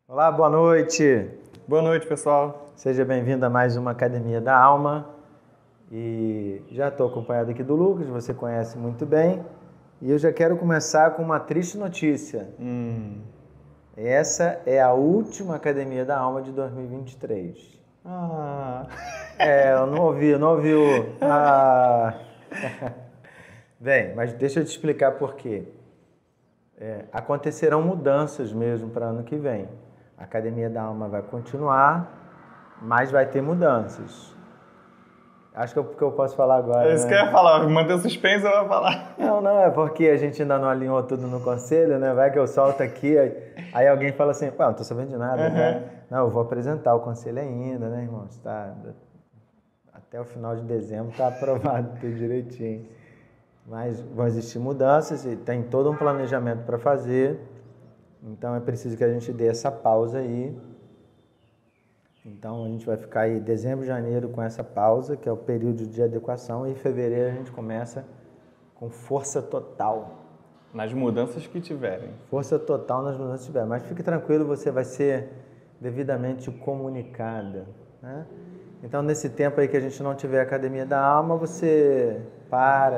Olá, boa noite. Boa noite, pessoal. Seja bem-vindo a mais uma Academia da Alma. E já estou acompanhado aqui do Lucas, você conhece muito bem. E eu já quero começar com uma triste notícia. Essa é a última Academia da Alma de 2023. Eu não ouvi o... Bem, mas deixa eu te explicar por quê. Acontecerão mudanças mesmo para ano que vem. A Academia da Alma vai continuar, mas vai ter mudanças. Acho que é o que eu posso falar agora. É isso que eu ia falar, manter suspense, eu ia falar. Não, é porque a gente ainda não alinhou tudo no conselho, né? Vai que eu solto aqui, aí alguém fala assim, não tô sabendo de nada, né? Não, eu vou apresentar o conselho ainda, né, irmão? Até o final de dezembro tá aprovado tudo direitinho. Mas vão existir mudanças e tem todo um planejamento para fazer. Então é preciso que a gente dê essa pausa aí. Então a gente vai ficar aí dezembro, janeiro com essa pausa, que é o período de adequação, e em fevereiro a gente começa com força total. Nas mudanças que tiverem. Força total nas mudanças que tiverem. Mas fique tranquilo, você vai ser devidamente comunicada, né? Então nesse tempo aí que a gente não tiver Academia da Alma, você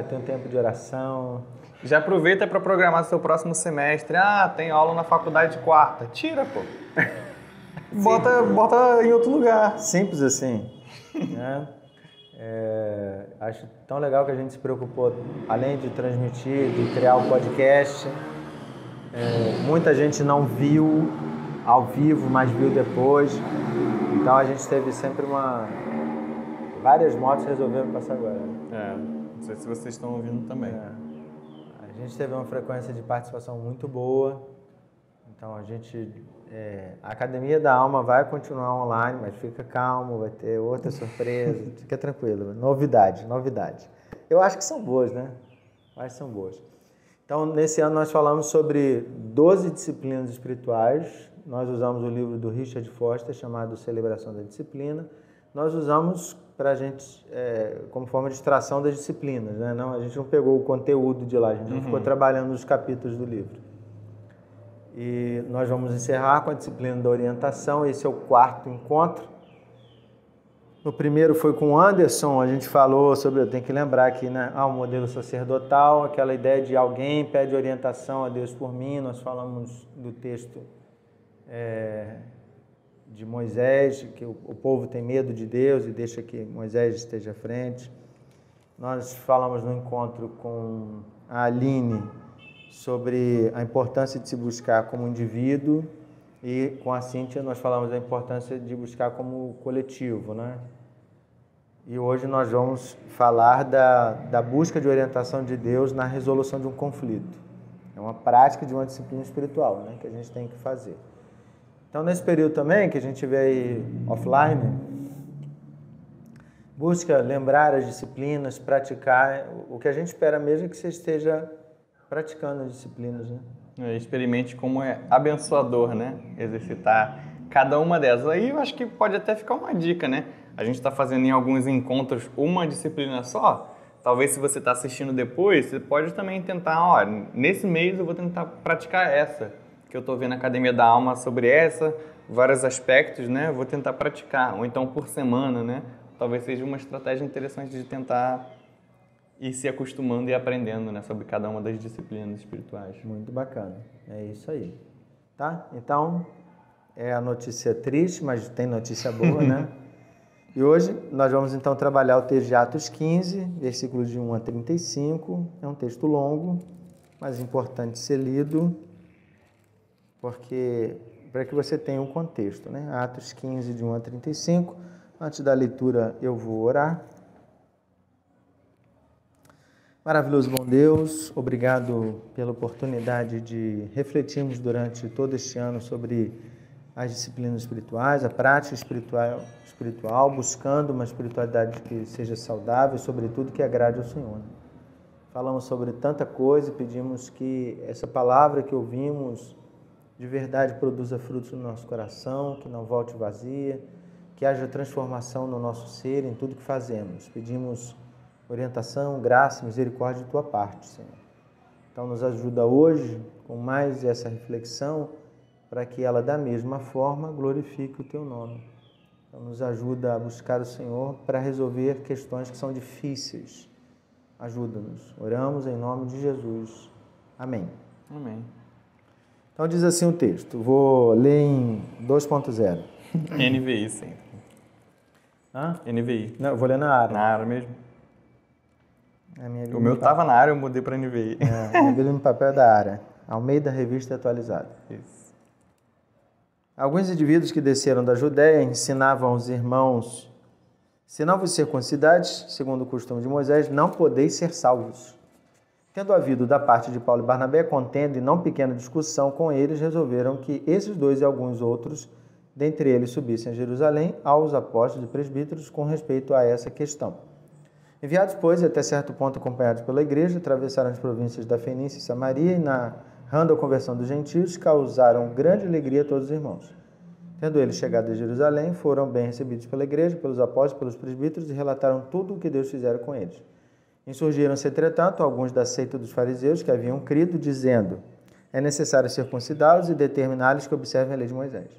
tem um tempo de oração. Já aproveita para programar seu próximo semestre. Tem aula na faculdade de quarta. Tira, pô. Bota em outro lugar. Simples assim, né? Acho tão legal que a gente se preocupou, além de transmitir, de criar o podcast. Muita gente não viu ao vivo, mas viu depois. Então a gente teve sempre várias motos resolveram passar agora. Não sei se vocês estão ouvindo também. A gente teve uma frequência de participação muito boa. Então a Academia da Alma vai continuar online, mas fica calmo, vai ter outra surpresa, fica tranquilo. Novidade. Eu acho que são boas, né? Acho que são boas. Então, nesse ano nós falamos sobre 12 disciplinas espirituais. Nós usamos o livro do Richard Foster, chamado Celebração da Disciplina. Nós usamos para a gente, como forma de extração das disciplinas, né? Não, a gente não pegou o conteúdo de lá, a gente não ficou trabalhando nos capítulos do livro. E nós vamos encerrar com a disciplina da orientação, esse é o 4º encontro. No primeiro foi com o Anderson, a gente falou sobre, eu tenho que lembrar aqui, né? O modelo sacerdotal, aquela ideia de alguém pede orientação a Deus por mim. Nós falamos do texto de Moisés, que o povo tem medo de Deus e deixa que Moisés esteja à frente. Nós falamos no encontro com a Aline sobre a importância de se buscar como indivíduo, e com a Cíntia nós falamos da importância de buscar como coletivo, né? E hoje nós vamos falar da busca de orientação de Deus na resolução de um conflito. É uma prática de uma disciplina espiritual, né, que a gente tem que fazer. Então, nesse período também, que a gente vê aí offline, busca lembrar as disciplinas, praticar. O que a gente espera mesmo é que você esteja praticando as disciplinas, né? Experimente como é abençoador, né? Exercitar cada uma delas. Aí eu acho que pode até ficar uma dica, né? A gente está fazendo em alguns encontros uma disciplina só. Talvez se você está assistindo depois, você pode também tentar, nesse mês eu vou tentar praticar essa, que eu estou vendo a Academia da Alma sobre essa, vários aspectos, né? Eu vou tentar praticar, ou então por semana, né? Talvez seja uma estratégia interessante de tentar ir se acostumando e aprendendo, né, sobre cada uma das disciplinas espirituais. Muito bacana, é isso aí, tá? Então, é a notícia triste, mas tem notícia boa, né? E hoje nós vamos então trabalhar o texto de Atos 15, versículos de 1 a 35. É um texto longo, mas importante ser lido, porque para que você tenha um contexto, né? Atos 15, de 1 a 35. Antes da leitura eu vou orar. Maravilhoso bom Deus, obrigado pela oportunidade de refletirmos durante todo este ano sobre as disciplinas espirituais, a prática espiritual, buscando uma espiritualidade que seja saudável e, sobretudo, que agrade ao Senhor. Falamos sobre tanta coisa e pedimos que essa palavra que ouvimos de verdade produza frutos no nosso coração, que não volte vazia, que haja transformação no nosso ser, em tudo que fazemos. Pedimos orientação, graça, misericórdia de Tua parte, Senhor. Então nos ajuda hoje com mais essa reflexão para que ela, da mesma forma, glorifique o teu nome. Então, nos ajuda a buscar o Senhor para resolver questões que são difíceis. Ajuda-nos. Oramos em nome de Jesus. Amém. Amém. Então, diz assim o texto. Vou ler em 2.0. NVI sempre. Hã? NVI. Não, eu vou ler na área. Na área mesmo? A O meu estava na área, eu mudei para NVI. minha Bíblia no papel é da área. Almeida Revista Atualizada. Isso. Alguns indivíduos que desceram da Judéia ensinavam aos irmãos: se não vos circuncidades, segundo o costume de Moisés, não podeis ser salvos. Tendo havido da parte de Paulo e Barnabé contenda e não pequena discussão com eles, resolveram que esses dois e alguns outros, dentre eles, subissem a Jerusalém aos apóstolos e presbíteros com respeito a essa questão. Enviados, pois, e até certo ponto acompanhados pela igreja, atravessaram as províncias da Fenícia e Samaria e, narrando a conversão dos gentios, causaram grande alegria a todos os irmãos. Tendo eles chegado a Jerusalém, foram bem recebidos pela igreja, pelos apóstolos, pelos presbíteros e relataram tudo o que Deus fizera com eles. Insurgiram-se, entretanto, alguns da seita dos fariseus que haviam crido, dizendo: é necessário circuncidá-los e determinar-lhes que observem a lei de Moisés.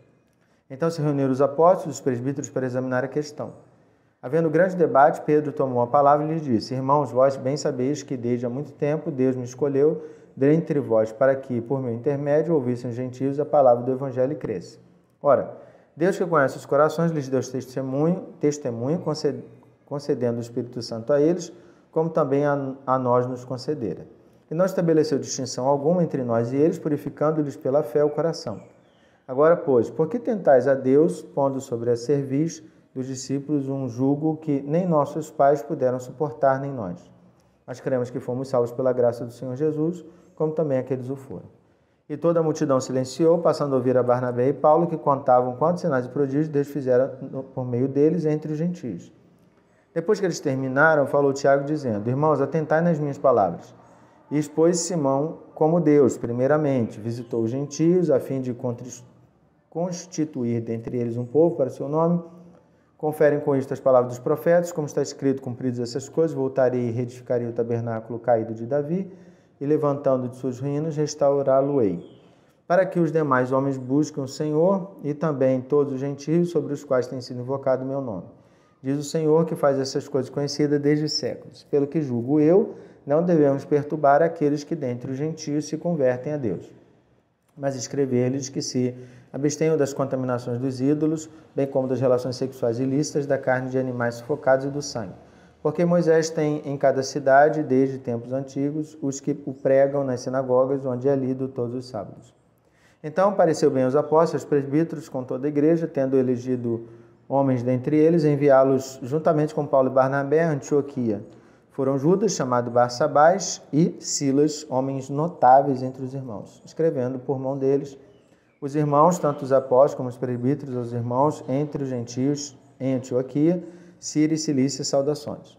Então se reuniram os apóstolos e os presbíteros para examinar a questão. Havendo grande debate, Pedro tomou a palavra e lhes disse: irmãos, vós bem sabeis que desde há muito tempo Deus me escolheu dentre vós para que, por meu intermédio, ouvissem os gentios a palavra do evangelho e crescem. Ora, Deus que conhece os corações lhes deu testemunho concedendo o Espírito Santo a eles, como também a nós nos concedera. E não estabeleceu distinção alguma entre nós e eles, purificando-lhes pela fé o coração. Agora, pois, por que tentais a Deus, pondo sobre a cerviz dos discípulos um jugo que nem nossos pais puderam suportar, nem nós? Mas cremos que fomos salvos pela graça do Senhor Jesus, como também aqueles o foram. E toda a multidão silenciou, passando a ouvir a Barnabé e Paulo, que contavam quantos sinais e prodígios Deus fizera por meio deles entre os gentios. Depois que eles terminaram, falou Tiago, dizendo: irmãos, atentai nas minhas palavras. E expôs Simão como Deus, primeiramente, visitou os gentios, a fim de constituir dentre eles um povo para o seu nome. Conferem com isto as palavras dos profetas, como está escrito: cumpridas essas coisas, voltarei e reedificarei o tabernáculo caído de Davi, e levantando de suas ruínas, restaurá-lo-ei, para que os demais homens busquem o Senhor e também todos os gentios sobre os quais tem sido invocado o meu nome. Diz o Senhor que faz essas coisas conhecidas desde séculos. Pelo que julgo eu, não devemos perturbar aqueles que dentre os gentios se convertem a Deus, mas escrever-lhes que se abstenham das contaminações dos ídolos, bem como das relações sexuais ilícitas, da carne de animais sufocados e do sangue. Porque Moisés tem em cada cidade, desde tempos antigos, os que o pregam nas sinagogas, onde é lido todos os sábados. Então pareceu bem aos apóstolos, aos presbíteros, com toda a igreja, tendo elegido homens dentre eles, enviá-los juntamente com Paulo e Barnabé a Antioquia. Foram Judas, chamado Barsabás, e Silas, homens notáveis entre os irmãos, escrevendo por mão deles. Os irmãos, tanto os apóstolos como os presbíteros, os irmãos entre os gentios em Antioquia, Síria e Cilícia, saudações.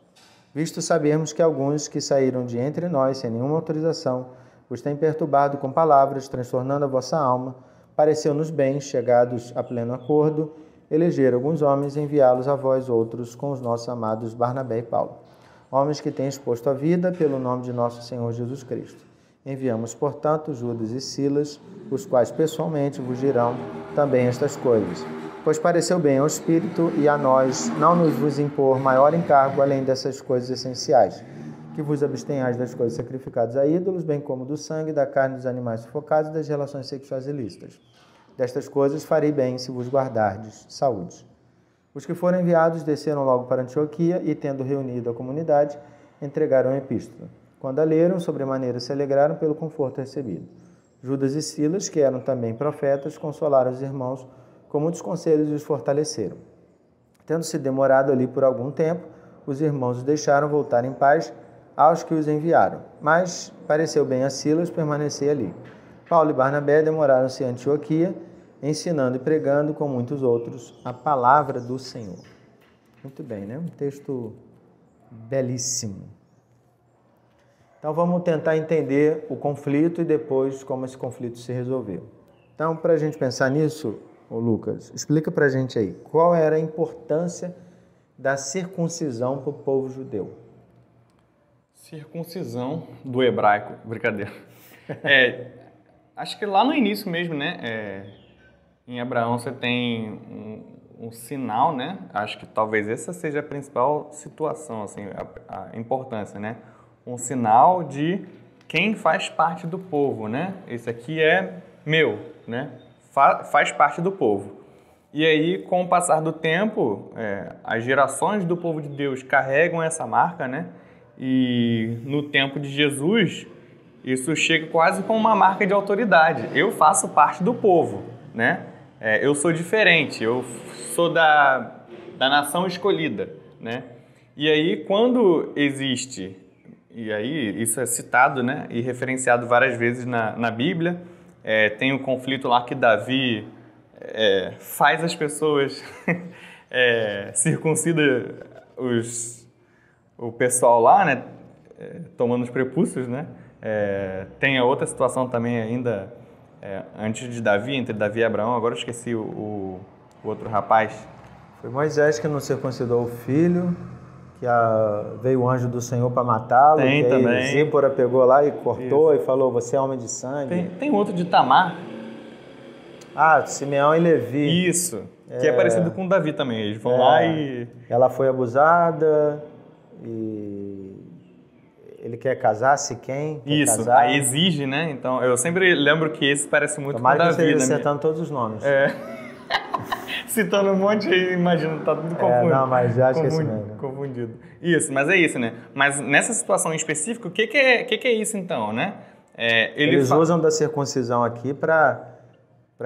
Visto sabermos que alguns que saíram de entre nós, sem nenhuma autorização, os têm perturbado com palavras, transtornando a vossa alma, pareceu-nos bem, chegados a pleno acordo, eleger alguns homens e enviá-los a vós outros com os nossos amados Barnabé e Paulo, homens que têm exposto a vida pelo nome de nosso Senhor Jesus Cristo. Enviamos, portanto, Judas e Silas, os quais pessoalmente vos dirão também estas coisas. Pois pareceu bem ao Espírito e a nós não nos vos impor maior encargo além dessas coisas essenciais, que vos abstenhais das coisas sacrificadas a ídolos, bem como do sangue, da carne dos animais sufocados e das relações sexuais ilícitas. Destas coisas farei bem se vos guardardes. Saúde. Os que foram enviados desceram logo para Antioquia e, tendo reunido a comunidade, entregaram a epístola. Quando a leram, sobremaneira se alegraram pelo conforto recebido. Judas e Silas, que eram também profetas, consolaram os irmãos com muitos conselhos e os fortaleceram. Tendo-se demorado ali por algum tempo, os irmãos os deixaram voltar em paz aos que os enviaram. Mas pareceu bem a Silas permanecer ali. Paulo e Barnabé demoraram-se em Antioquia, ensinando e pregando com muitos outros a palavra do Senhor. Muito bem, né? Um texto belíssimo. Então vamos tentar entender o conflito e depois como esse conflito se resolveu. Então, para a gente pensar nisso, ô Lucas, explica para a gente aí, qual era a importância da circuncisão para o povo judeu? Circuncisão do hebraico, brincadeira. Acho que lá no início mesmo, né? Em Abraão você tem um sinal, né? Acho que talvez essa seja a principal situação, assim, a importância, né? Um sinal de quem faz parte do povo, né? Esse aqui é meu, né? Faz parte do povo. E aí, com o passar do tempo, as gerações do povo de Deus carregam essa marca, né? E no tempo de Jesus, isso chega quase como uma marca de autoridade. Eu faço parte do povo, né? Eu sou diferente, eu sou da nação escolhida, né? E aí, quando existe, e aí isso é citado, né? E referenciado várias vezes na Bíblia, tem o conflito lá que Davi faz as pessoas circuncida o pessoal lá, né? Tomando os prepúcios, né? Tem a outra situação também ainda antes de Davi, entre Davi e Abraão. Agora eu esqueci o outro rapaz. Foi Moisés que não circuncidou o filho, que veio o anjo do Senhor para matá-lo. Tem que também. Aí Zípora pegou lá e cortou e falou, você é homem de sangue. Tem outro de Tamar. Simeão e Levi. Isso, que é parecido com Davi também. Eles vão lá e... Ela foi abusada e ele quer casar, se quem quer Isso, casar. aí exige, né? Então, eu sempre lembro que esse parece muito Tomara com que Davi. você esteja acertando todos os nomes. Citando um monte aí, imagina, tá tudo confundido. Não, mas eu acho que é isso mesmo. Confundido. Isso, mas é isso, né? Mas nessa situação em específico, o que é isso então, né? Eles usam da circuncisão aqui para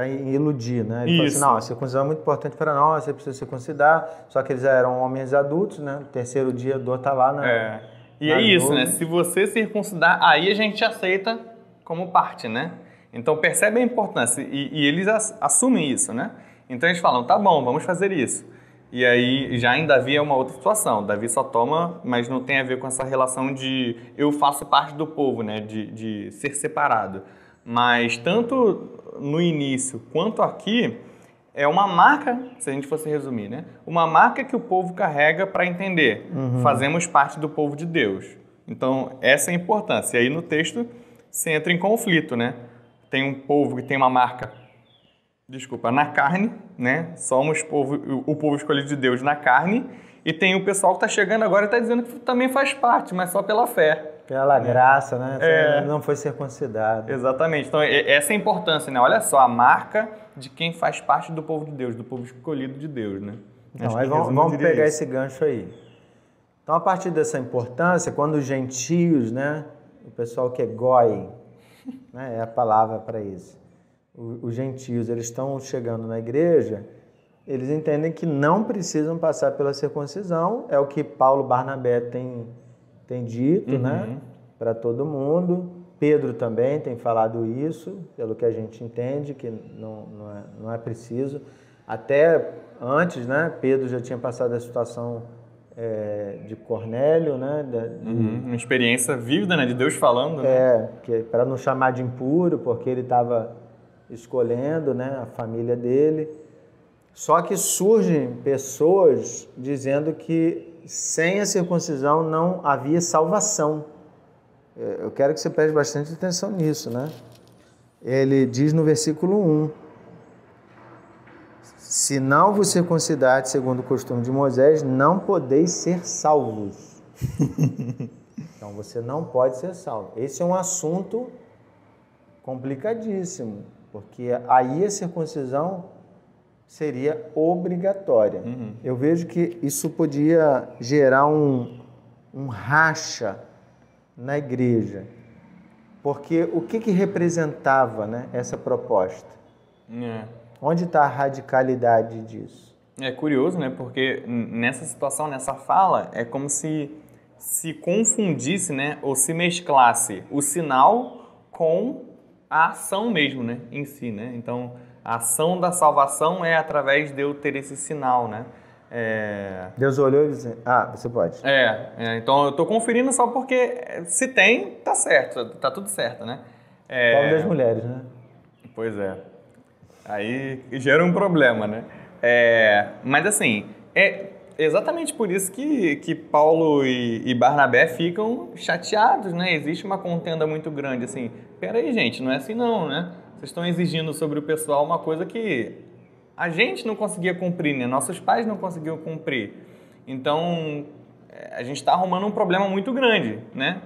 iludir, né? Ele fala assim, não, a circuncisão é muito importante para nós, você precisa circuncidar, só que eles eram homens adultos, né? No terceiro dia, a dor tá lá na... E é isso, né? Se você circuncidar, aí a gente aceita como parte, né? Então percebe a importância e eles assumem isso, né? Então eles falam, tá bom, vamos fazer isso. E aí já em Davi é uma outra situação. Davi só toma, mas não tem a ver com essa relação de eu faço parte do povo, né? De ser separado. Mas tanto no início quanto aqui é uma marca, se a gente fosse resumir, né? Uma marca que o povo carrega para entender. Fazemos parte do povo de Deus. Então essa é a importância. E aí no texto você entra em conflito, né? Tem um povo que tem uma marca, na carne, né? Somos o povo escolhido de Deus na carne. E tem o pessoal que está chegando agora e está dizendo que também faz parte, mas só pela fé. Pela graça, né? Você não foi circuncidado. Exatamente. Então, essa é a importância, né? Olha só, a marca de quem faz parte do povo de Deus, do povo escolhido de Deus, né? Então, aí vamos pegar esse gancho aí. Então, a partir dessa importância, quando os gentios, né? O pessoal que é goi, né? É a palavra para isso. Os gentios, eles estão chegando na igreja, eles entendem que não precisam passar pela circuncisão, é o que Paulo Barnabé tem dito, né, para todo mundo. Pedro também tem falado isso, pelo que a gente entende, que não é preciso. Até antes, né, Pedro já tinha passado a situação de Cornélio, né, uma experiência vívida, né, de Deus falando. Né? Para não chamar de impuro, porque ele estava escolhendo, né, a família dele. Só que surgem pessoas dizendo que sem a circuncisão não havia salvação. Eu quero que você preste bastante atenção nisso, né? Ele diz no versículo 1: se não vos circuncidar segundo o costume de Moisés, não podeis ser salvos. Então você não pode ser salvo. Esse é um assunto complicadíssimo, porque aí a circuncisão seria obrigatória. Eu vejo que isso podia gerar um racha na igreja, porque o que representava, né, essa proposta? Onde está a radicalidade disso? É curioso, né? Porque nessa situação, nessa fala, é como se confundisse, né, ou se mesclasse o sinal com a ação mesmo, né, em si, né? Então, a ação da salvação é através de eu ter esse sinal, né? Deus olhou e disse, você pode. Então eu estou conferindo só porque se tem, tá certo, tá tudo certo, né? Pobre das mulheres, né? Pois é. Aí gera um problema, né? Mas assim, é exatamente por isso que Paulo e Barnabé ficam chateados, né? Existe uma contenda muito grande, assim, peraí, gente, não é assim não, né? Vocês estão exigindo sobre o pessoal uma coisa que a gente não conseguia cumprir, né? Nossos pais não conseguiam cumprir. Então, a gente está arrumando um problema muito grande, né?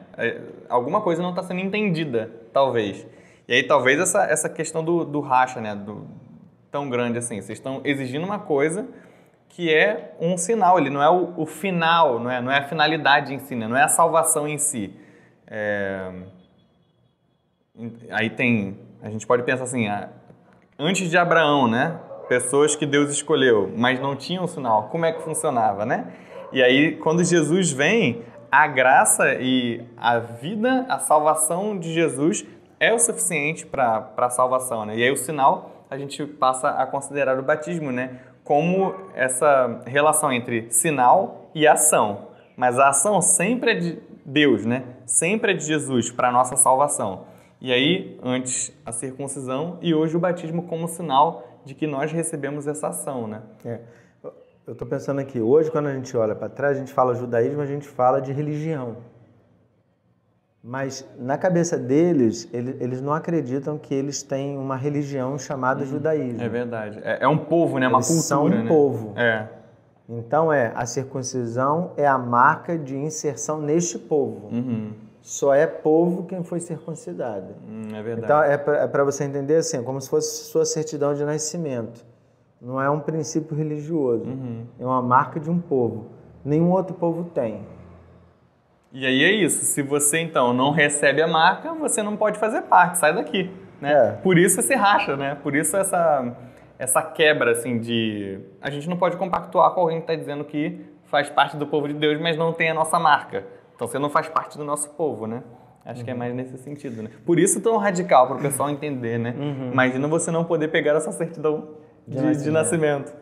Alguma coisa não está sendo entendida, talvez. E aí, talvez essa questão do racha, né? Tão grande assim. Vocês estão exigindo uma coisa que é um sinal, ele não é o final, não é a finalidade em si, né? Não é a salvação em si. Aí a gente pode pensar assim, antes de Abraão, né? Pessoas que Deus escolheu, mas não tinham o sinal. Como é que funcionava, né? E aí, quando Jesus vem, a graça e a vida, a salvação de Jesus é o suficiente para a salvação, né? E aí o sinal, a gente passa a considerar o batismo, né? Como essa relação entre sinal e ação. Mas a ação sempre é de Deus, né? Sempre é de Jesus para a nossa salvação. E aí, antes a circuncisão e hoje o batismo como sinal de que nós recebemos essa ação, né? Eu estou pensando aqui, hoje quando a gente olha para trás, a gente fala judaísmo, a gente fala de religião. Mas na cabeça deles, eles não acreditam que eles têm uma religião chamada judaísmo. É verdade. É um povo, né? Uma eles cultura, são um né? povo. Então, a circuncisão é a marca de inserção neste povo. Só é povo quem foi circuncidado. É verdade. Então, é para você entender assim, como se fosse sua certidão de nascimento. Não é um princípio religioso. É uma marca de um povo. Nenhum outro povo tem. E aí é isso. Se você, então, não recebe a marca, você não pode fazer parte. Sai daqui, né? Por isso esse racha, né? Por isso essa quebra, assim, de... A gente não pode compactuar com alguém que está dizendo que faz parte do povo de Deus, mas não tem a nossa marca. Então, você não faz parte do nosso povo, né? Acho que é mais nesse sentido, né? Por isso tão radical, para o pessoal entender, né? Imagina você não poder pegar essa certidão de nascimento.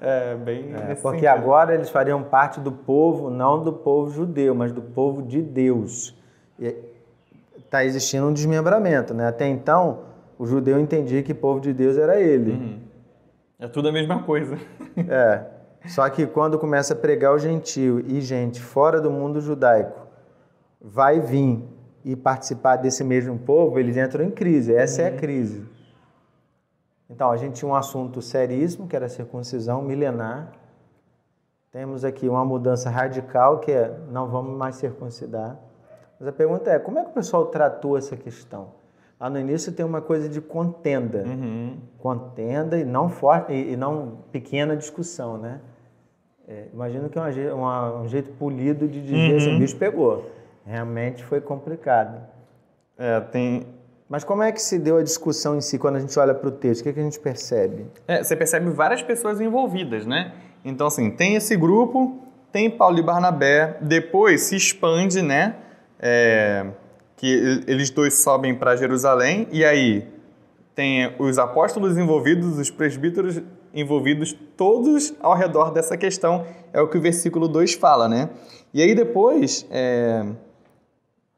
Bem nesse porque sentido. agora eles fariam parte do povo, não do povo judeu, mas do povo de Deus. Está existindo um desmembramento, né? Até então, o judeu entendia que o povo de Deus era ele. É tudo a mesma coisa. Só que quando começa a pregar o gentio e gente fora do mundo judaico vai vir e participar desse mesmo povo, eles entram em crise. Essa é a crise. Então, a gente tinha um assunto seríssimo, que era a circuncisão milenar. Temos aqui uma mudança radical, que é não vamos mais circuncidar. Mas a pergunta é, como é que o pessoal tratou essa questão? Lá no início tem uma coisa de contenda. Contenda e não forte e não pequena discussão, né? Imagino que é um jeito polido de dizer assim, o bicho pegou. Realmente foi complicado. Mas como é que se deu a discussão em si quando a gente olha para o texto? O que a gente percebe? Você percebe várias pessoas envolvidas, né? Então, assim, tem esse grupo, tem Paulo e Barnabé, depois se expande, né? Que eles dois sobem para Jerusalém, e aí tem os apóstolos envolvidos, os presbíteros envolvidos, todos ao redor dessa questão, é o que o versículo 2 fala, né? E aí depois...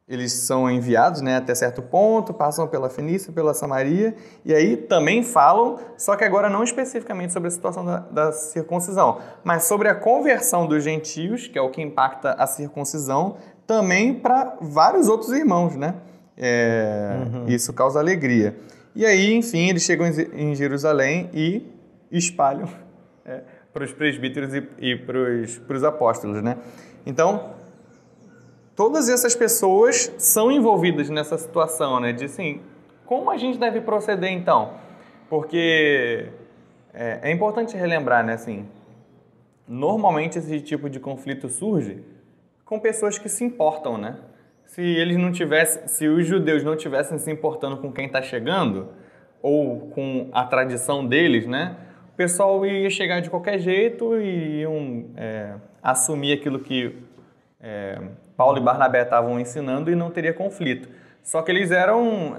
eles são enviados, né, até certo ponto, passam pela Fenícia, pela Samaria, e aí também falam, só que agora não especificamente sobre a situação da circuncisão, mas sobre a conversão dos gentios, que é o que impacta a circuncisão, também para vários outros irmãos, né? Isso causa alegria. E aí, enfim, eles chegam em Jerusalém e espalham para os presbíteros e para os apóstolos, né? Então, todas essas pessoas são envolvidas nessa situação, né? De assim, como a gente deve proceder então? Porque é importante relembrar, né? Assim, normalmente esse tipo de conflito surge com pessoas que se importam, né? Se os judeus não tivessem se importando com quem está chegando, ou com a tradição deles, né? O pessoal ia chegar de qualquer jeito e iam assumir aquilo que Paulo e Barnabé estavam ensinando e não teria conflito. Só que eles eram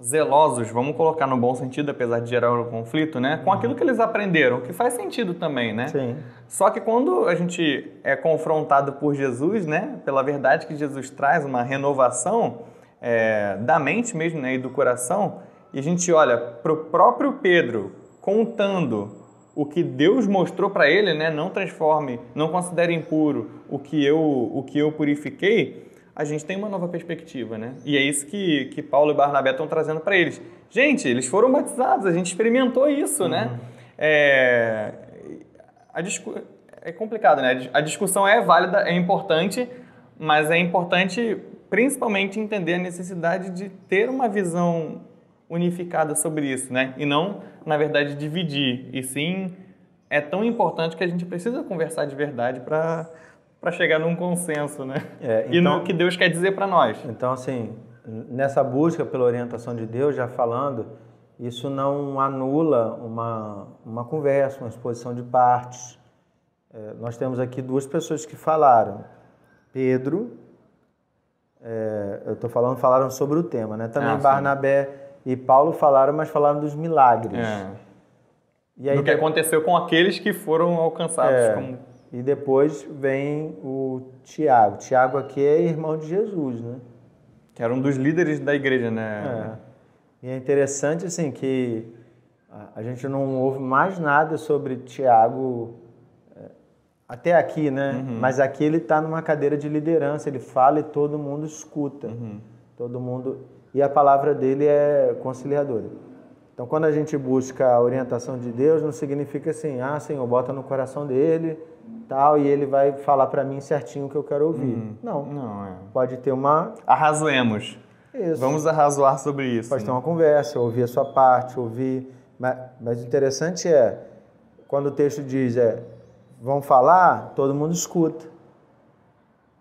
zelosos, vamos colocar no bom sentido, apesar de gerar um conflito, né? Com aquilo que eles aprenderam, que faz sentido também, né? Sim. Só que quando a gente é confrontado por Jesus, né? Pela verdade que Jesus traz, uma renovação da mente mesmo, né? E do coração, e a gente olha para o próprio Pedro contando o que Deus mostrou para ele, né? Não transforme, não considere impuro o que eu purifiquei. a gente tem uma nova perspectiva, né? E é isso que Paulo e Barnabé estão trazendo para eles. Gente, eles foram batizados, a gente experimentou isso, né? É complicado, né? A discussão é válida, é importante, mas é importante principalmente entender a necessidade de ter uma visão unificada sobre isso, né? E não, na verdade, dividir. E sim, é tão importante que a gente precisa conversar de verdade para chegar num consenso, né? E no que Deus quer dizer para nós. Então, assim, nessa busca pela orientação de Deus, já falando, isso não anula uma conversa, uma exposição de partes. Nós temos aqui duas pessoas que falaram. Pedro, eu estou falaram sobre o tema, né? Também Barnabé e Paulo falaram, mas falaram dos milagres. E aí, do que aconteceu com aqueles que foram alcançados. E depois vem o Tiago. Tiago aqui é irmão de Jesus, né? Que era um dos líderes da igreja, né? E é interessante, assim, que a gente não ouve mais nada sobre Tiago até aqui, né? Mas aqui ele está numa cadeira de liderança, ele fala e todo mundo escuta. Todo mundo... E a palavra dele é conciliadora. Então, quando a gente busca a orientação de Deus, não significa assim, Senhor, bota no coração dele, tal, e ele vai falar para mim certinho o que eu quero ouvir. Não. Pode ter uma... Arrazoemos. Isso. Vamos arrazoar sobre isso. Pode ter uma conversa, ouvir a sua parte, ouvir... Mas o interessante é, quando o texto diz, vão falar, todo mundo escuta.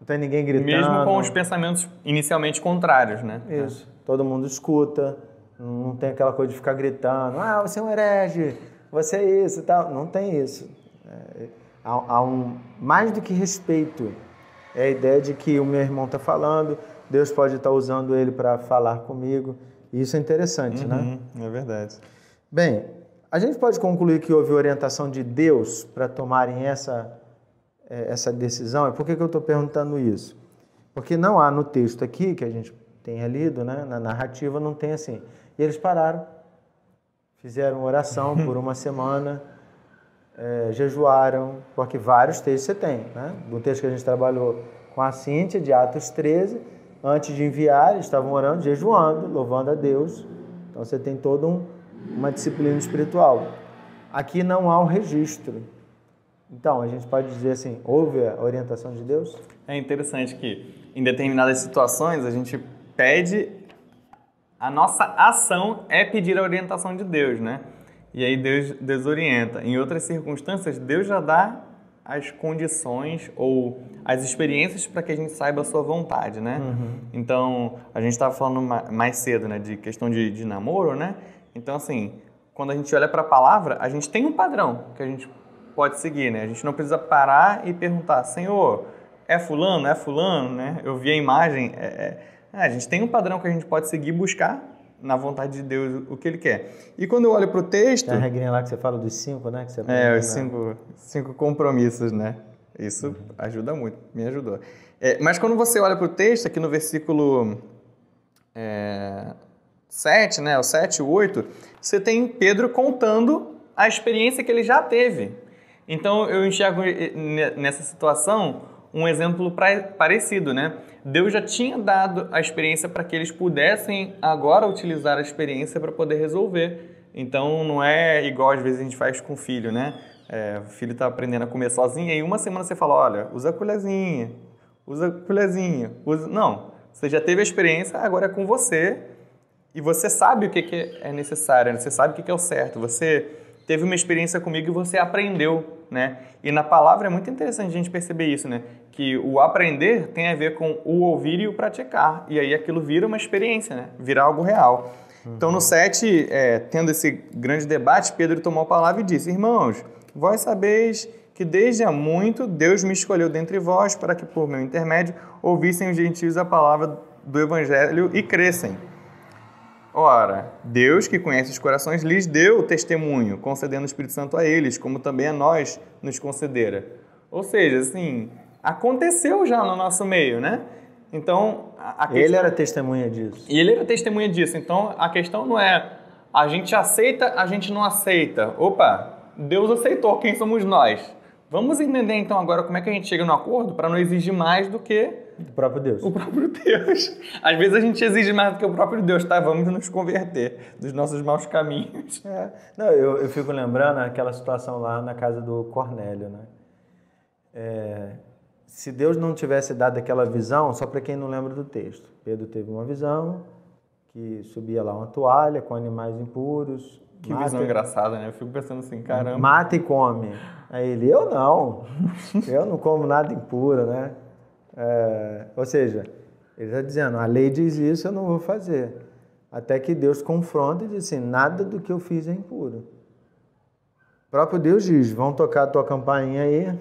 Não tem ninguém gritando. Mesmo com os pensamentos inicialmente contrários, né? Isso. Todo mundo escuta. Não tem aquela coisa de ficar gritando, você é um herege, você é isso e tal. Não tem isso. Há mais do que respeito. É a ideia de que o meu irmão está falando, Deus pode estar usando ele para falar comigo. Isso é interessante, né? É verdade. Bem, a gente pode concluir que houve orientação de Deus para tomarem essa decisão. E por que eu estou perguntando isso? Porque não há no texto aqui, que a gente tenha lido, né? Na narrativa não tem assim. E eles pararam, fizeram oração por uma semana, jejuaram, porque vários textos você tem, né? No texto que a gente trabalhou com a Cíntia, de Atos 13, antes de enviar, eles estavam orando, jejuando, louvando a Deus. Então você tem toda uma disciplina espiritual. Aqui não há um registro. Então, a gente pode dizer assim, houve a orientação de Deus? É interessante que em determinadas situações a gente pede, a nossa ação é pedir a orientação de Deus, né? E aí Deus desorienta. Em outras circunstâncias, Deus já dá as condições ou as experiências para que a gente saiba a sua vontade, né? Então, a gente estava falando mais cedo, né, de questão de namoro, né? Então, assim, quando a gente olha para a palavra, a gente tem um padrão que a gente pode seguir, né? A gente não precisa parar e perguntar, Senhor, é fulano, né? Eu vi a imagem, a gente tem um padrão que a gente pode seguir e buscar na vontade de Deus o que Ele quer. E quando eu olho para o texto... Tem a regrinha lá que você fala dos 5, né? Que você os cinco compromissos, né? Isso ajuda muito, me ajudou. Mas quando você olha para o texto, aqui no versículo 7, né? O 7, o 8, você tem Pedro contando a experiência que ele já teve. Então, eu enxergo nessa situação um exemplo parecido, né? Deus já tinha dado a experiência para que eles pudessem agora utilizar a experiência para poder resolver. Então, não é igual às vezes a gente faz com o filho, né? O filho está aprendendo a comer sozinho e aí uma semana você fala, olha, usa a colherzinha. Não, você já teve a experiência, agora é com você e você sabe o que é necessário, você sabe o que é o certo, você teve uma experiência comigo e você aprendeu, né? E na palavra é muito interessante a gente perceber isso, né? Que o aprender tem a ver com o ouvir e o praticar. E aí aquilo vira uma experiência, né? Vira algo real. Então no 7, tendo esse grande debate, Pedro tomou a palavra e disse, irmãos, vós sabeis que desde há muito Deus me escolheu dentre vós para que por meu intermédio ouvissem os gentios a palavra do evangelho e crescem. Ora, Deus, que conhece os corações, lhes deu testemunho, concedendo o Espírito Santo a eles, como também a nós nos concedera. Ou seja, assim, aconteceu já no nosso meio, né? Então, ele era testemunha disso. E ele era testemunha disso. Então, a questão não é a gente aceita, a gente não aceita. Opa, Deus aceitou, quem somos nós? Vamos entender, então, agora como é que a gente chega no acordo para não exigir mais do que O próprio Deus. O próprio Deus. Às vezes a gente exige mais do que o próprio Deus, tá? Vamos nos converter dos nossos maus caminhos. Não, eu fico lembrando aquela situação lá na casa do Cornélio, né? Se Deus não tivesse dado aquela visão, só para quem não lembra do texto, Pedro teve uma visão que subia lá uma toalha com animais impuros. Que visão engraçada, né? Eu fico pensando assim, caramba. Mata e come. Aí ele, eu não como nada impuro, né? Ou seja, ele está dizendo, a lei diz isso, eu não vou fazer. Até que Deus confronta e diz assim, nada do que eu fiz é impuro. O próprio Deus diz, vão tocar a tua campainha aí,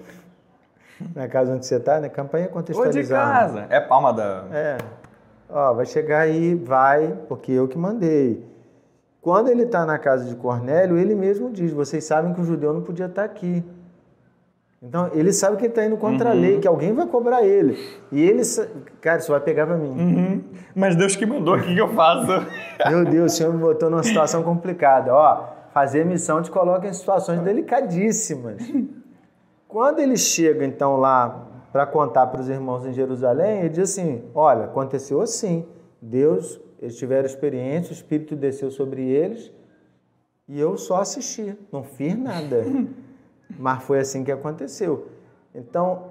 na casa onde você está, né? Campainha contextualizada. Ou de casa. É palma da... Vai chegar aí, vai, porque eu que mandei. Quando ele está na casa de Cornélio, ele mesmo diz, vocês sabem que o judeu não podia estar aqui. Então, ele sabe que ele está indo contra a lei, que alguém vai cobrar ele. E ele, cara, isso vai pegar para mim. Mas Deus que mandou, o que eu faço? Meu Deus, o Senhor me botou numa situação complicada. Fazer missão te coloca em situações delicadíssimas. Quando ele chega, então, lá para contar para os irmãos em Jerusalém, ele diz assim, olha, aconteceu assim, eles tiveram experiência, o Espírito desceu sobre eles e eu só assisti, não fiz nada. Mas foi assim que aconteceu. Então,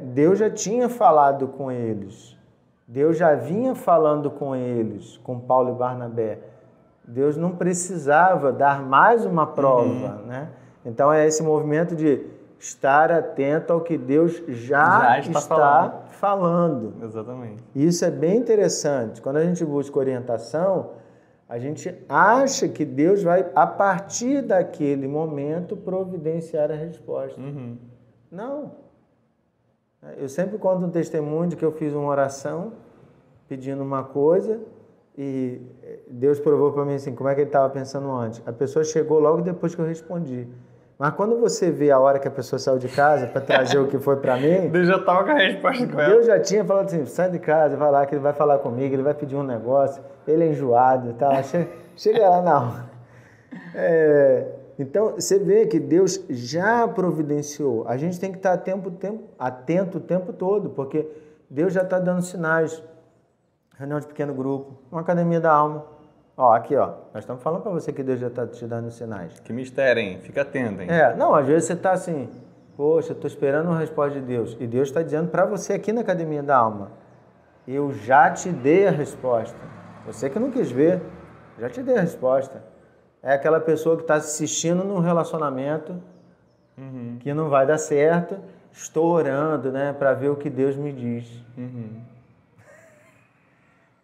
Deus já tinha falado com eles. Deus já vinha falando com eles, com Paulo e Barnabé. Deus não precisava dar mais uma prova, né? Então, é esse movimento de estar atento ao que Deus já está falando. Exatamente. Isso é bem interessante. Quando a gente busca orientação, a gente acha que Deus vai, a partir daquele momento, providenciar a resposta. Não. Eu sempre conto um testemunho de que eu fiz uma oração pedindo uma coisa e Deus provou para mim assim, como é que ele estava pensando antes. A pessoa chegou logo depois que eu respondi. Mas quando você vê a hora que a pessoa saiu de casa para trazer o que foi para mim... Deus já estava com a resposta com ela. Deus já tinha falado assim, sai de casa, vai lá que ele vai falar comigo, ele vai pedir um negócio, ele é enjoado e tal. Chega lá na hora. Então, você vê que Deus já providenciou. A gente tem que estar atento o tempo todo, porque Deus já está dando sinais. Reunião de pequeno grupo, uma academia da alma. Aqui, nós estamos falando para você que Deus já está te dando sinais. Que mistério, hein? Fica atento, hein? Não, às vezes você está assim, poxa, estou esperando uma resposta de Deus. E Deus está dizendo para você aqui na Academia da Alma, eu já te dei a resposta. Você que não quis ver, já te dei a resposta. É aquela pessoa que está assistindo num relacionamento que não vai dar certo, estou orando, né, para ver o que Deus me diz.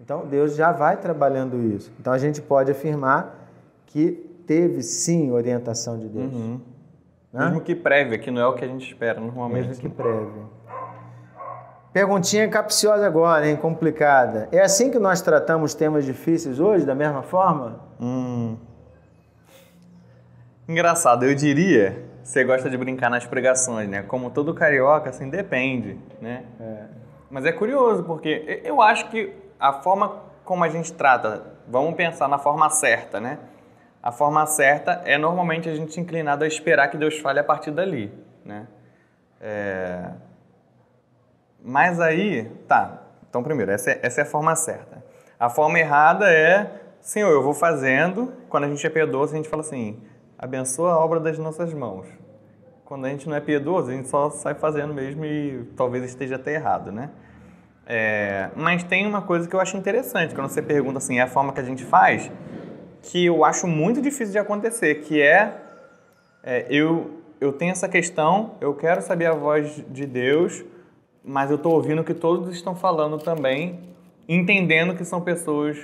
Então, Deus já vai trabalhando isso. Então, a gente pode afirmar que teve, sim, orientação de Deus. Né? Mesmo que prévia, que não é o que a gente espera normalmente. Mesmo que prévia. Perguntinha capciosa agora, hein? Complicada. É assim que nós tratamos temas difíceis hoje, da mesma forma? Engraçado, eu diria, você gosta de brincar nas pregações, né? Como todo carioca, assim, depende, né? Mas é curioso, porque eu acho que a forma como a gente trata, vamos pensar na forma certa, né? A forma certa é normalmente a gente inclinado a esperar que Deus fale a partir dali, né? Mas aí, tá, então primeiro, essa é a forma certa. A forma errada é, Senhor, eu vou fazendo, quando a gente é piedoso, a gente fala assim, abençoa a obra das nossas mãos. Quando a gente não é piedoso, a gente só sai fazendo mesmo e talvez esteja até errado, né? Mas tem uma coisa que eu acho interessante, quando você pergunta assim, é a forma que a gente faz, que eu acho muito difícil de acontecer, que eu tenho essa questão, eu quero saber a voz de Deus, mas eu estou ouvindo o que todos estão falando também, entendendo que são pessoas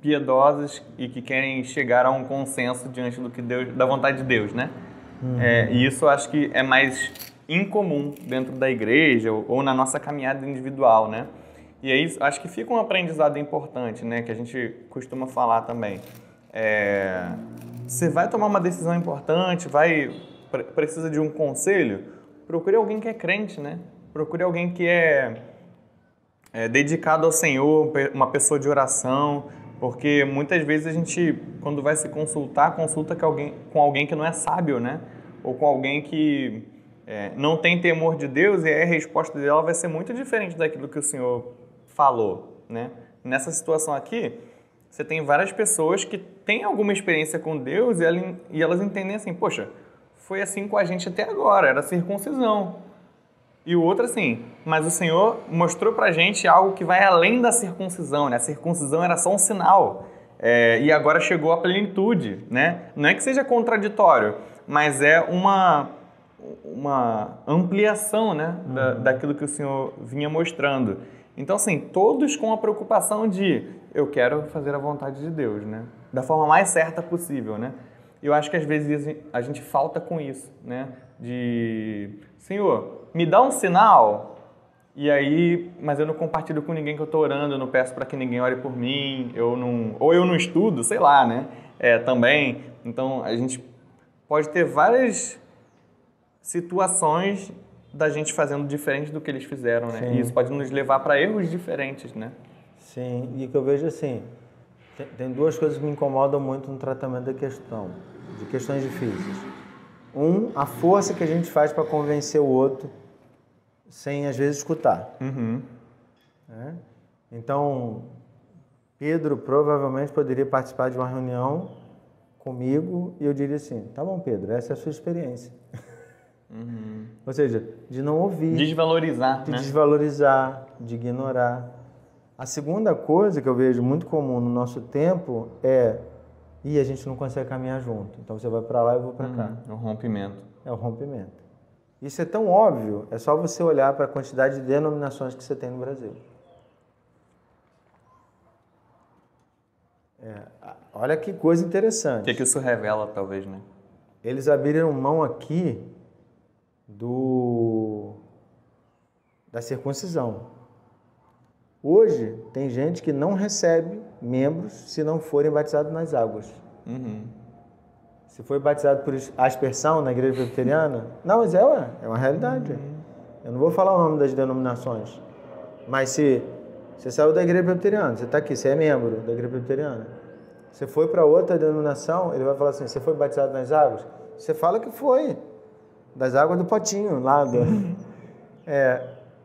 piedosas e que querem chegar a um consenso diante do que Deus, da vontade de Deus, né? E isso eu acho que é mais incomum dentro da igreja ou na nossa caminhada individual, né? E aí acho que fica um aprendizado importante, né? Que a gente costuma falar também. Você vai tomar uma decisão importante, precisa de um conselho, procure alguém que é crente, né? Procure alguém que é dedicado ao Senhor, uma pessoa de oração, porque muitas vezes a gente, quando vai se consultar, consulta com alguém que não é sábio, né? Ou com alguém que não tem temor de Deus, e aí a resposta dela vai ser muito diferente daquilo que o Senhor falou, né? Nessa situação aqui, você tem várias pessoas que têm alguma experiência com Deus e elas entendem assim, poxa, foi assim com a gente até agora, era circuncisão. E o outro assim, mas o Senhor mostrou pra gente algo que vai além da circuncisão, né? A circuncisão era só um sinal, e agora chegou a plenitude, né? Não é que seja contraditório, mas é uma ampliação, né? Daquilo que o Senhor vinha mostrando. Então, assim, todos com a preocupação de eu quero fazer a vontade de Deus, né? Da forma mais certa possível, né? Eu acho que às vezes a gente falta com isso, né? De, Senhor, me dá um sinal, e aí, mas eu não compartilho com ninguém que eu estou orando, eu não peço para que ninguém ore por mim, ou eu não estudo, sei lá, né? Também. Então, a gente pode ter várias situações da gente fazendo diferente do que eles fizeram, né? Sim. E isso pode nos levar para erros diferentes, né? Sim, e o que eu vejo assim, tem duas coisas que me incomodam muito no tratamento de questões difíceis. A força que a gente faz para convencer o outro sem, às vezes, escutar. Né? Então, Pedro provavelmente poderia participar de uma reunião comigo e eu diria assim, tá bom, Pedro, essa é a sua experiência. Ou seja, de não ouvir. Desvalorizar, né? Desvalorizar, de ignorar. A segunda coisa que eu vejo muito comum no nosso tempo é a gente não consegue caminhar junto. Então você vai para lá e eu vou para cá. É o rompimento. É o rompimento. Isso é tão óbvio, é só você olhar para a quantidade de denominações que você tem no Brasil. Olha que coisa interessante. O que isso revela, talvez, né? Eles abriram mão aqui da circuncisão. Hoje, tem gente que não recebe membros se não forem batizados nas águas. Se foi batizado por aspersão na igreja presbiteriana, não, mas é uma realidade. Eu não vou falar o nome das denominações, mas se você saiu da igreja presbiteriana, você está aqui, você é membro da igreja presbiteriana, você foi para outra denominação, ele vai falar assim, você foi batizado nas águas? Você fala que foi, das águas do potinho, lá do...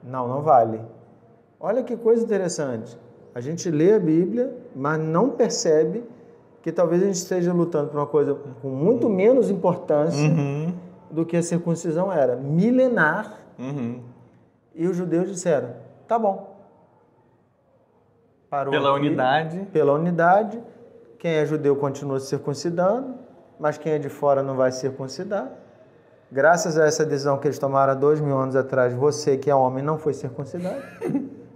não vale. Olha que coisa interessante. A gente lê a Bíblia, mas não percebe que talvez a gente esteja lutando por uma coisa com muito menos importância do que a circuncisão era. Milenar. E os judeus disseram, tá bom. Parou pela aqui, unidade. Pela unidade. Quem é judeu continua se circuncidando, mas quem é de fora não vai se circuncidar. Graças a essa decisão que eles tomaram há 2000 anos atrás, você que é homem não foi circuncidado.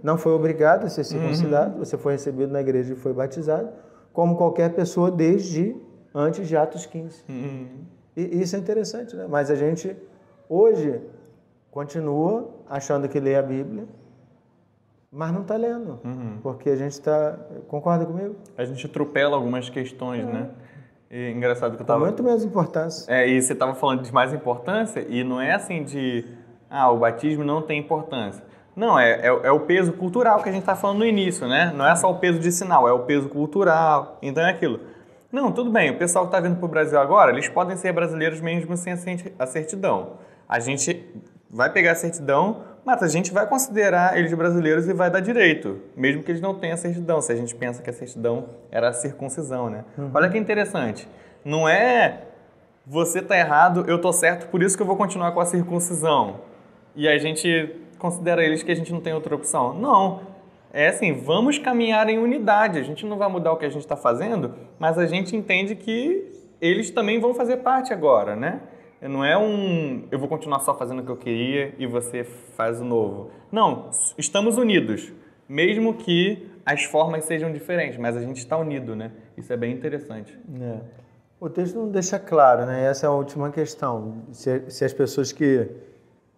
Não foi obrigado a ser circuncidado, você foi recebido na igreja e foi batizado, como qualquer pessoa desde antes de Atos 15. E isso é interessante, né? Mas a gente, hoje, continua achando que lê a Bíblia, mas não está lendo, porque a gente está... Concorda comigo? A gente atropela algumas questões, né? E engraçado que eu Com tava... muito menos importância. E você estava falando de mais importância, e não é assim de... o batismo não tem importância. Não, é o peso cultural que a gente está falando no início, né? Não é só o peso de sinal, é o peso cultural. Então é aquilo. Não, tudo bem, o pessoal que está vindo para o Brasil agora, eles podem ser brasileiros mesmo sem a certidão. A gente vai pegar a certidão, mas a gente vai considerar eles brasileiros e vai dar direito, mesmo que eles não tenham a certidão, se a gente pensa que a certidão era a circuncisão, né? Olha que interessante. Não é você tá errado, eu tô certo, por isso que eu vou continuar com a circuncisão. E a gente considera eles que a gente não tem outra opção. Não. É assim, vamos caminhar em unidade. A gente não vai mudar o que a gente está fazendo, mas a gente entende que eles também vão fazer parte agora, né? Não é eu vou continuar só fazendo o que eu queria e você faz o novo. Não, estamos unidos, mesmo que as formas sejam diferentes, mas a gente está unido, né? Isso é bem interessante. O texto não deixa claro, né? Essa é a última questão. Se as pessoas que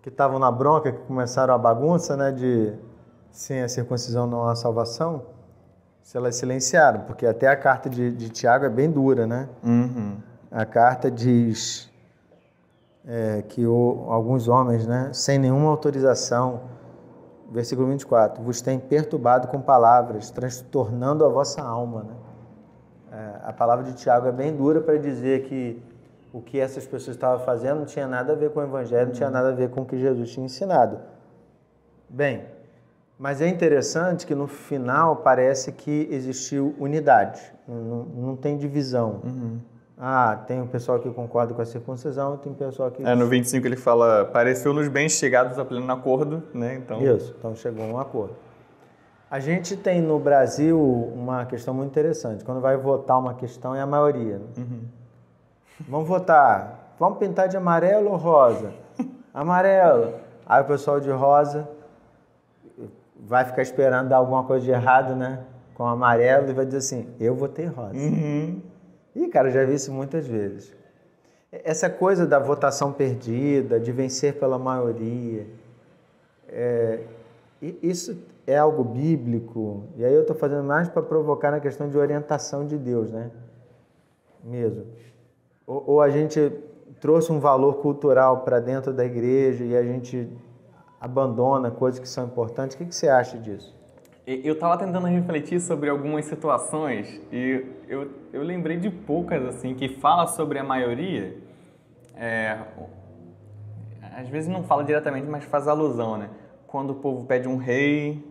estavam na bronca, que começaram a bagunça, né, de sem a circuncisão não há salvação, se elas silenciaram, porque até a carta de Tiago é bem dura, né? A carta diz que alguns homens, né, sem nenhuma autorização, versículo 24, vos têm perturbado com palavras, transtornando a vossa alma, né? A palavra de Tiago é bem dura para dizer que o que essas pessoas estavam fazendo não tinha nada a ver com o Evangelho, não tinha nada a ver com o que Jesus tinha ensinado. Bem, mas é interessante que no final parece que existiu unidade, não tem divisão. Tem um pessoal que concorda com a circuncisão, tem um pessoal que... No 25 ele fala, pareceu-nos bem chegados a pleno acordo, né? Então chegou a um acordo. A gente tem no Brasil uma questão muito interessante. Quando vai votar uma questão, é a maioria. Né? Vamos votar. Vamos pintar de amarelo ou rosa? Amarelo. Aí o pessoal de rosa vai ficar esperando dar alguma coisa de errado, né? Com amarelo e vai dizer assim, eu votei rosa. Ih, cara, já vi isso muitas vezes. Essa coisa da votação perdida, de vencer pela maioria, isso é algo bíblico, e aí eu estou fazendo mais para provocar na questão de orientação de Deus, né? Mesmo. Ou a gente trouxe um valor cultural para dentro da igreja e a gente abandona coisas que são importantes. O que você acha disso? Eu estava tentando refletir sobre algumas situações e eu lembrei de poucas, assim, que fala sobre a maioria. Às vezes não fala diretamente, mas faz alusão, né? Quando o povo pede um rei,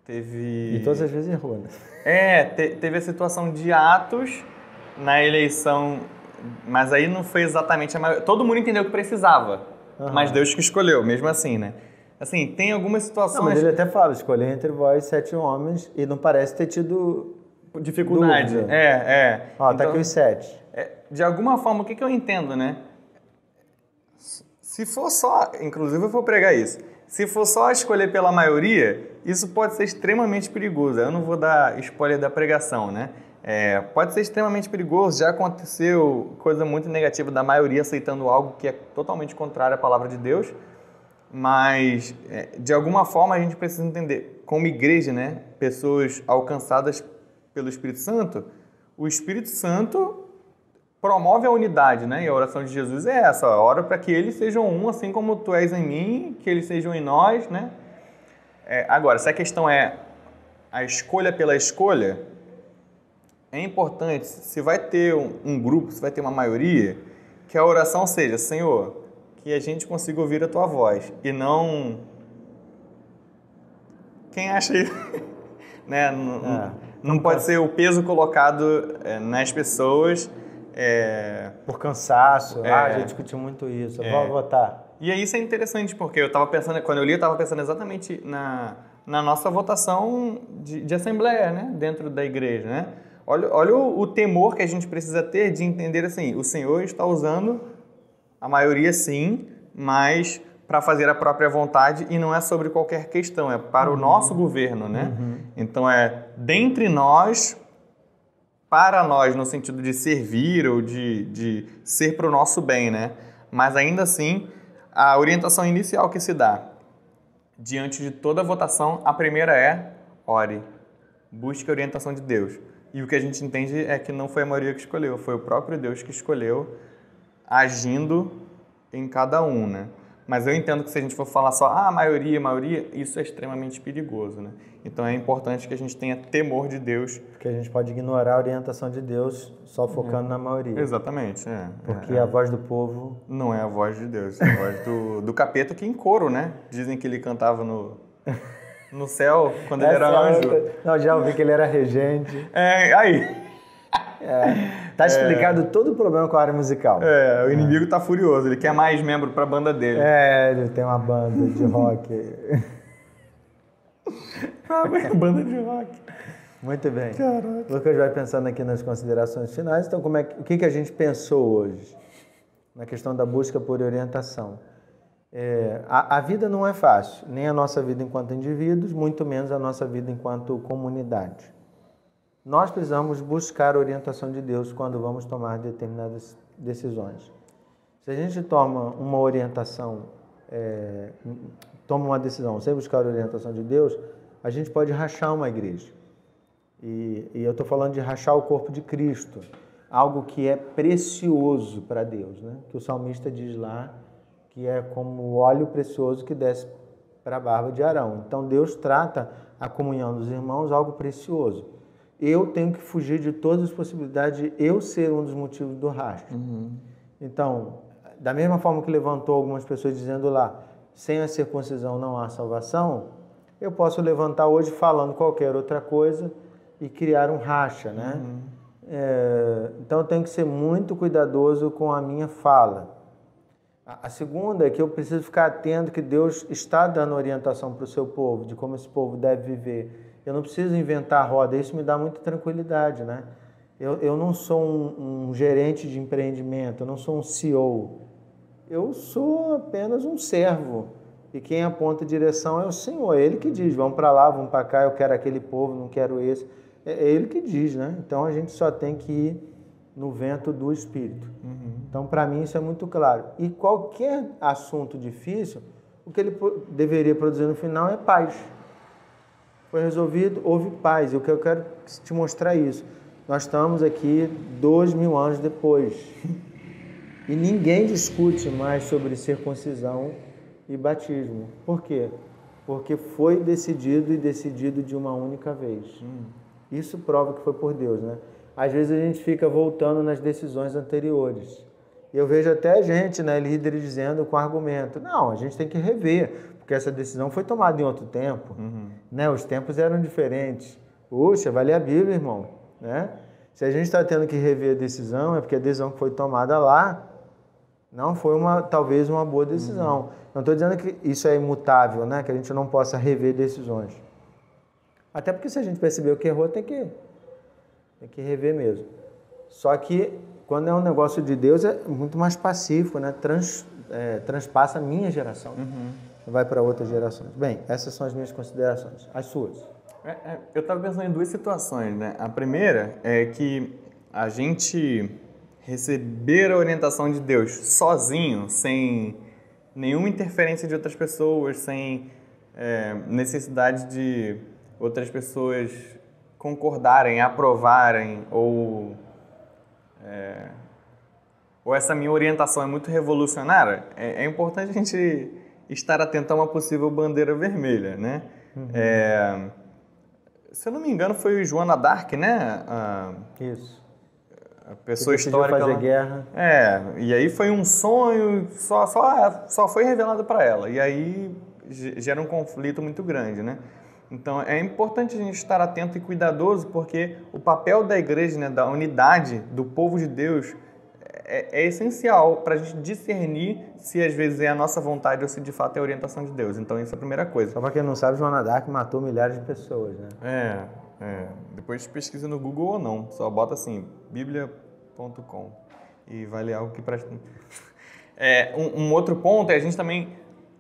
teve... E todas as vezes errou, né? Teve a situação de Atos na eleição, mas aí não foi exatamente a maioria. Todo mundo entendeu que precisava, mas Deus que escolheu, mesmo assim, né? Assim, tem algumas situações... Não, mas ele até fala, escolher entre vós 7 homens, e não parece ter tido dificuldade. Dúvida. Então, tá aqui os 7. De alguma forma, o que eu entendo, né? Se for só, inclusive eu vou pregar isso, se for só escolher pela maioria, isso pode ser extremamente perigoso. Eu não vou dar spoiler da pregação, né? Pode ser extremamente perigoso, já aconteceu coisa muito negativa da maioria aceitando algo que é totalmente contrário à palavra de Deus, mas de alguma forma a gente precisa entender, como igreja, né? Pessoas alcançadas pelo Espírito Santo, o Espírito Santo promove a unidade, né? E a oração de Jesus é essa, ora para que eles sejam um, assim como tu és em mim, que eles sejam em nós, né? Agora, se a questão é a escolha pela escolha, é importante, se vai ter um grupo, se vai ter uma maioria, que a oração seja, Senhor, que a gente consiga ouvir a tua voz, e não... Quem acha isso? Né? Não pode ser o peso colocado nas pessoas... Por cansaço, a gente discutiu muito isso, vamos votar. E aí isso é interessante, porque eu estava pensando, quando eu li, eu estava pensando exatamente na nossa votação de assembleia, né? Dentro da igreja, né? Olha o temor que a gente precisa ter de entender assim, o Senhor está usando a maioria sim, mas para fazer a própria vontade e não é sobre qualquer questão, é para o nosso governo, né? Então dentre nós, para nós, no sentido de servir ou de ser para o nosso bem, né? Mas ainda assim, a orientação inicial que se dá diante de toda votação, a primeira é ore, busque a orientação de Deus. E o que a gente entende é que não foi a maioria que escolheu, foi o próprio Deus que escolheu, agindo em cada um, né? Mas eu entendo que se a gente for falar só maioria, isso é extremamente perigoso, né? Então é importante que a gente tenha temor de Deus. Porque a gente pode ignorar a orientação de Deus só focando na maioria. Exatamente, Porque a voz do povo... Não é a voz de Deus, é a voz do capeta que em coro, né? Dizem que ele cantava no céu quando ele era anjo. Não, já ouvi que ele era regente. Aí... Tá explicado todo o problema com a área musical. O inimigo tá furioso, ele quer mais membro pra banda dele. Ele tem uma banda de rock. Banda de rock. Muito bem. Caraca. Lucas vai pensando aqui nas considerações finais. Então, o que a gente pensou hoje na questão da busca por orientação? A vida não é fácil, nem a nossa vida enquanto indivíduos, muito menos a nossa vida enquanto comunidade. Nós precisamos buscar a orientação de Deus quando vamos tomar determinadas decisões. Se a gente toma uma orientação, toma uma decisão sem buscar a orientação de Deus, a gente pode rachar uma igreja. E eu estou falando de rachar o corpo de Cristo, algo que é precioso para Deus, né? Que o salmista diz lá que é como o óleo precioso que desce para a barba de Arão. Então Deus trata a comunhão dos irmãos algo precioso. eu tenho que fugir de todas as possibilidades de eu ser um dos motivos do racha. Então, da mesma forma que levantou algumas pessoas dizendo lá, sem a circuncisão não há salvação, eu posso levantar hoje falando qualquer outra coisa e criar um racha, né? Então eu tenho que ser muito cuidadoso com a minha fala. A segunda é que eu preciso ficar atento que Deus está dando orientação para o seu povo, de como esse povo deve viver. Eu não preciso inventar a roda, isso me dá muita tranquilidade, né? Eu não sou um gerente de empreendimento, eu não sou um CEO. Eu sou apenas um servo. E quem aponta a direção é o Senhor. É Ele que diz, vamos para lá, vamos para cá, eu quero aquele povo, não quero esse. É Ele que diz, né? Então a gente só tem que ir no vento do Espírito. Então para mim isso é muito claro. E qualquer assunto difícil, o que ele deveria produzir no final é paz. Foi resolvido, houve paz. E o que eu quero te mostrar é isso. Nós estamos aqui 2000 anos depois. E ninguém discute mais sobre circuncisão e batismo. Por quê? Porque foi decidido e decidido de uma única vez. Isso prova que foi por Deus, né? Às vezes a gente fica voltando nas decisões anteriores. E eu vejo até gente, né, líderes dizendo com argumento, não, a gente tem que rever, porque essa decisão foi tomada em outro tempo, né? Os tempos eram diferentes. Puxa, vai ler a Bíblia, irmão, né? Se a gente está tendo que rever a decisão, é porque a decisão que foi tomada lá não foi talvez uma boa decisão. Não estou dizendo que isso é imutável, né? Que a gente não possa rever decisões. Até porque se a gente percebeu que errou, tem que rever mesmo. Só que quando é um negócio de Deus é muito mais pacífico, né? Transpassa a minha geração. Vai para outras gerações. Bem, essas são as minhas considerações. As suas. Eu estava pensando em duas situações, né? A primeira é que a gente receber a orientação de Deus sozinho, sem nenhuma interferência de outras pessoas, sem necessidade de outras pessoas concordarem, aprovarem, ou essa minha orientação é muito revolucionária, é importante a gente estar atento a uma possível bandeira vermelha, né? Se eu não me engano, foi Joana d'Arc, né? Isso. A pessoa histórica fazer guerra. E aí foi um sonho, só foi revelado para ela. E aí gera um conflito muito grande, né? Então é importante a gente estar atento e cuidadoso, porque o papel da igreja, né, da unidade do povo de Deus, é essencial para a gente discernir se às vezes é a nossa vontade ou se de fato é a orientação de Deus. Então isso é a primeira coisa. Só para quem não sabe, Joana d'Arc matou milhares de pessoas, né? Depois pesquisa no Google ou não. Só bota assim, biblia.com e vai ler algo que presta. Um outro ponto é a gente também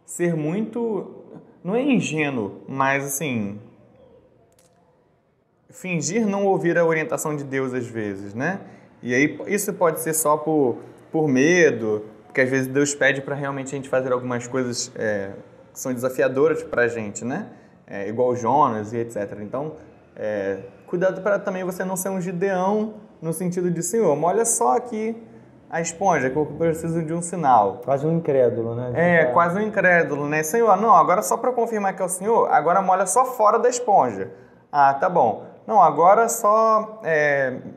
ser muito... Não é ingênuo, mas assim... fingir não ouvir a orientação de Deus às vezes, né? E aí isso pode ser só por medo, porque às vezes Deus pede para realmente a gente fazer algumas coisas que são desafiadoras para a gente, né? Igual Jonas e etc. Então, cuidado para também você não ser um Gideão no sentido de, Senhor, molha só aqui a esponja, que eu preciso de um sinal. Quase um incrédulo, né? Quase um incrédulo, né? Senhor, não, agora só para confirmar que é o Senhor, agora molha só fora da esponja. Ah, tá bom. Não, agora só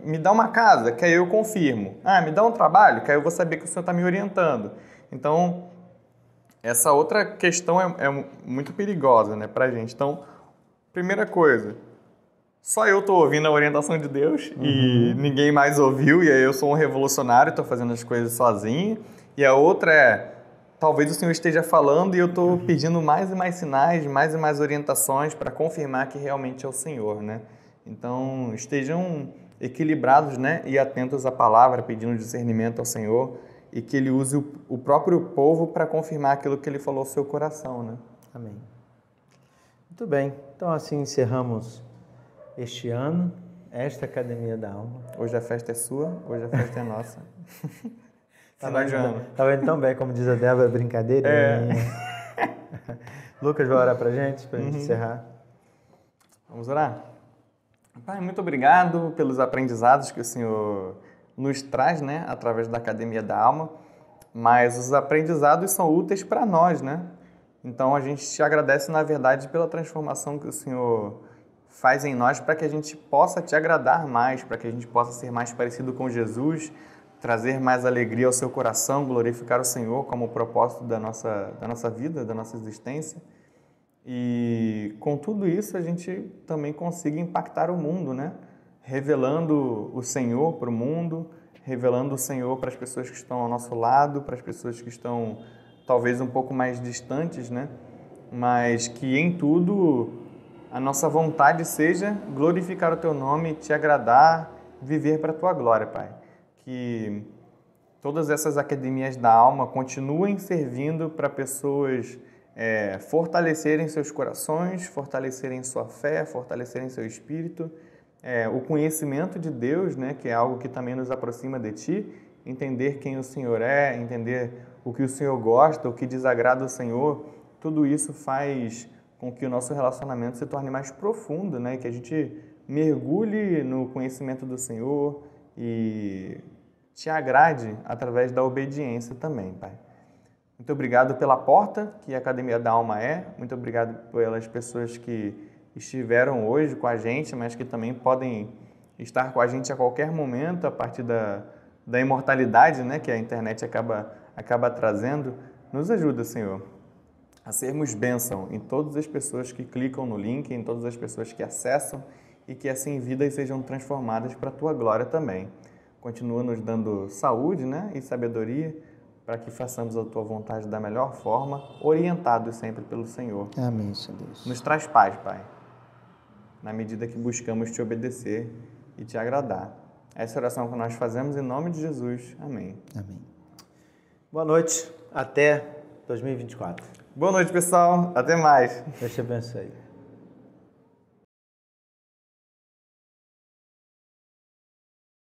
me dá uma casa, que aí eu confirmo. Ah, me dá um trabalho, que aí eu vou saber que o Senhor está me orientando. Então, essa outra questão é muito perigosa, né, pra gente. Então, primeira coisa, só eu estou ouvindo a orientação de Deus e ninguém mais ouviu, e aí eu sou um revolucionário, estou fazendo as coisas sozinho. E a outra talvez o Senhor esteja falando e eu estou pedindo mais e mais sinais, mais e mais orientações para confirmar que realmente é o Senhor, né? Então, estejam equilibrados, né, e atentos à palavra, pedindo discernimento ao Senhor e que Ele use o próprio povo para confirmar aquilo que Ele falou ao seu coração, né? Amém. Muito bem. Então, assim encerramos este ano, esta Academia da Alma. Hoje a festa é sua, hoje a festa é nossa. Tá vendo tão bem, como diz a Débora, brincadeirinha. Lucas vai orar pra gente encerrar. Vamos orar? Pai, muito obrigado pelos aprendizados que o Senhor nos traz, né, através da Academia da Alma, mas os aprendizados são úteis para nós, né? Então a gente te agradece, na verdade, pela transformação que o Senhor faz em nós para que a gente possa te agradar mais, para que a gente possa ser mais parecido com Jesus, trazer mais alegria ao seu coração, glorificar o Senhor como o propósito da nossa vida, da nossa existência. E com tudo isso a gente também consiga impactar o mundo, né? Revelando o Senhor para o mundo, revelando o Senhor para as pessoas que estão ao nosso lado, para as pessoas que estão talvez um pouco mais distantes, né? Mas que em tudo a nossa vontade seja glorificar o Teu nome, te agradar, viver para a Tua glória, Pai. Que todas essas academias da alma continuem servindo para pessoas fortalecerem seus corações, fortalecerem sua fé, fortalecerem seu espírito, o conhecimento de Deus, né, que é algo que também nos aproxima de Ti, entender quem o Senhor é, entender o que o Senhor gosta, o que desagrada o Senhor, tudo isso faz com que o nosso relacionamento se torne mais profundo, né, que a gente mergulhe no conhecimento do Senhor e te agrade através da obediência também, Pai. Muito obrigado pela porta que a Academia da Alma é, muito obrigado pelas pessoas que estiveram hoje com a gente, mas que também podem estar com a gente a qualquer momento, a partir da imortalidade, né, que a internet acaba trazendo. Nos ajuda, Senhor, a sermos bênção em todas as pessoas que clicam no link, em todas as pessoas que acessam e que assim vidas sejam transformadas para a Tua glória também. Continua nos dando saúde, né, e sabedoria para que façamos a Tua vontade da melhor forma, orientados sempre pelo Senhor. Amém, Senhor Deus. Nos traz paz, Pai, na medida que buscamos Te obedecer e Te agradar. Essa é a oração que nós fazemos em nome de Jesus. Amém. Amém. Boa noite. Até 2024. Boa noite, pessoal. Até mais. Deus te abençoe.